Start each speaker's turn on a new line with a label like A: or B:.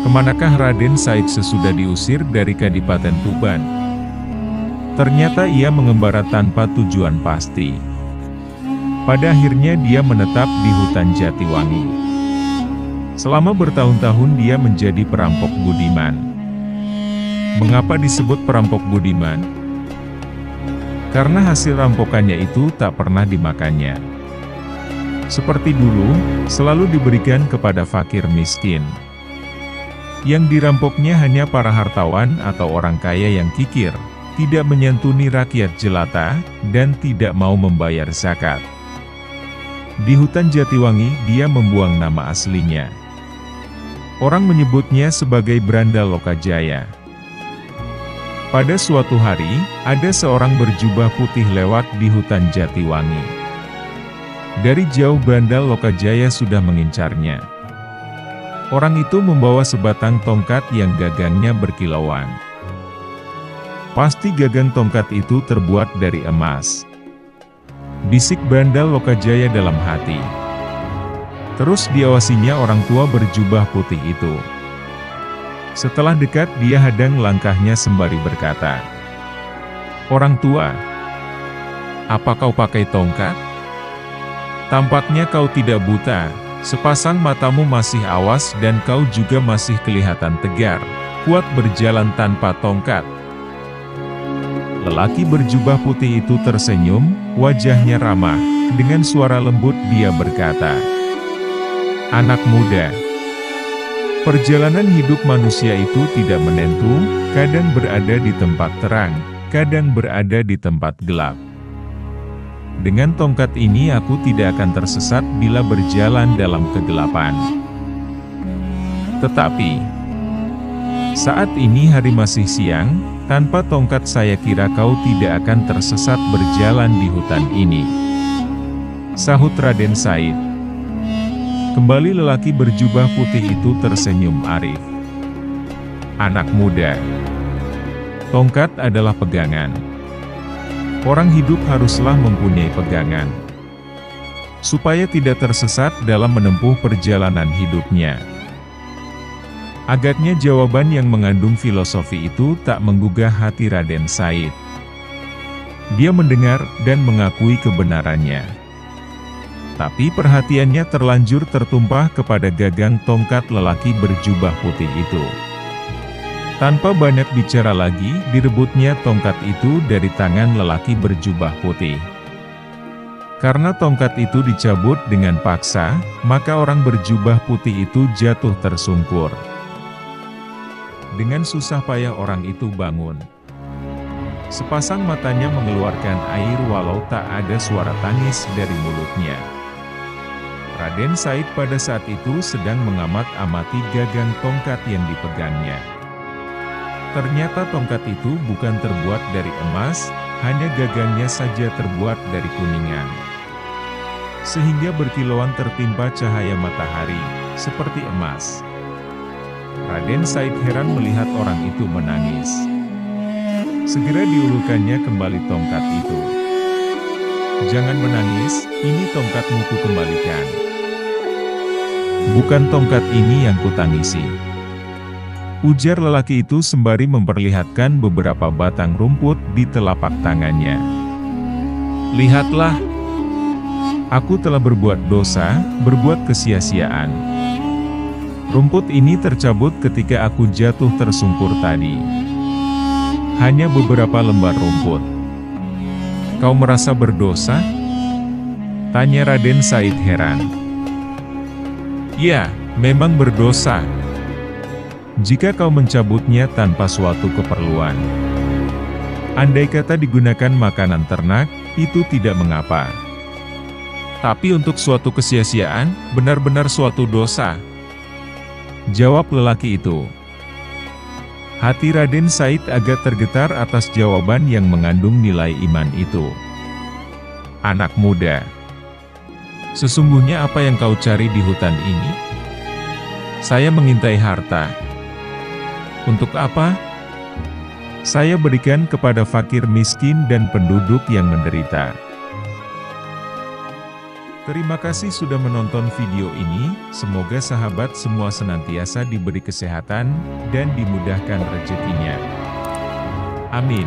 A: Kemanakah Raden Said sesudah diusir dari Kadipaten Tuban? Ternyata ia mengembara tanpa tujuan pasti. Pada akhirnya dia menetap di hutan Jatiwangi. Selama bertahun-tahun dia menjadi perampok budiman. Mengapa disebut perampok budiman? Karena hasil rampokannya itu tak pernah dimakannya. Seperti dulu, selalu diberikan kepada fakir miskin. Yang dirampoknya hanya para hartawan atau orang kaya yang kikir, tidak menyantuni rakyat jelata, dan tidak mau membayar zakat. Di hutan Jatiwangi dia membuang nama aslinya. Orang menyebutnya sebagai Branda Lokajaya. Pada suatu hari, ada seorang berjubah putih lewat di hutan Jatiwangi. Dari jauh Branda Lokajaya sudah mengincarnya. Orang itu membawa sebatang tongkat yang gagangnya berkilauan. Pasti gagang tongkat itu terbuat dari emas. Bisik Branda Lokajaya dalam hati. Terus diawasinya orang tua berjubah putih itu. Setelah dekat dia hadang langkahnya sembari berkata, "Orang tua, apa kau pakai tongkat? Tampaknya kau tidak buta. Sepasang matamu masih awas dan kau juga masih kelihatan tegar, kuat berjalan tanpa tongkat." Lelaki berjubah putih itu tersenyum, wajahnya ramah. Dengan suara lembut dia berkata, "Anak muda, perjalanan hidup manusia itu tidak menentu, kadang berada di tempat terang, kadang berada di tempat gelap. Dengan tongkat ini aku tidak akan tersesat bila berjalan dalam kegelapan. Tetapi, saat ini hari masih siang, tanpa tongkat saya kira kau tidak akan tersesat berjalan di hutan ini," sahut Raden Said. Kembali lelaki berjubah putih itu tersenyum arif. "Anak muda, tongkat adalah pegangan. Orang hidup haruslah mempunyai pegangan, supaya tidak tersesat dalam menempuh perjalanan hidupnya." Agaknya jawaban yang mengandung filosofi itu tak menggugah hati Raden Said. Dia mendengar dan mengakui kebenarannya. Tapi perhatiannya terlanjur tertumpah kepada gagang tongkat lelaki berjubah putih itu. Tanpa banyak bicara lagi, direbutnya tongkat itu dari tangan lelaki berjubah putih. Karena tongkat itu dicabut dengan paksa, maka orang berjubah putih itu jatuh tersungkur. Dengan susah payah orang itu bangun. Sepasang matanya mengeluarkan air walau tak ada suara tangis dari mulutnya. Raden Said pada saat itu sedang mengamat-amati gagang tongkat yang dipegangnya. Ternyata tongkat itu bukan terbuat dari emas, hanya gagangnya saja terbuat dari kuningan. Sehingga berkilauan tertimpa cahaya matahari, seperti emas. Raden Said heran melihat orang itu menangis. Segera diulurkannya kembali tongkat itu. "Jangan menangis, ini tongkatmu kukembalikan. Bukan tongkat ini yang kutangisi," ujar lelaki itu sembari memperlihatkan beberapa batang rumput di telapak tangannya. "Lihatlah, aku telah berbuat dosa, berbuat kesia-siaan. Rumput ini tercabut ketika aku jatuh tersungkur tadi. Hanya beberapa lembar rumput. Kau merasa berdosa?" tanya Raden Said heran. "Ya, memang berdosa. Jika kau mencabutnya tanpa suatu keperluan. Andai kata digunakan makanan ternak, itu tidak mengapa. Tapi untuk suatu kesia-siaan, benar-benar suatu dosa," jawab lelaki itu. Hati Raden Said agak tergetar atas jawaban yang mengandung nilai iman itu. "Anak muda, sesungguhnya apa yang kau cari di hutan ini?" "Saya mengintai harta." "Untuk apa?" "Saya berikan kepada fakir miskin dan penduduk yang menderita." Terima kasih sudah menonton video ini, semoga sahabat semua senantiasa diberi kesehatan, dan dimudahkan rezekinya. Amin.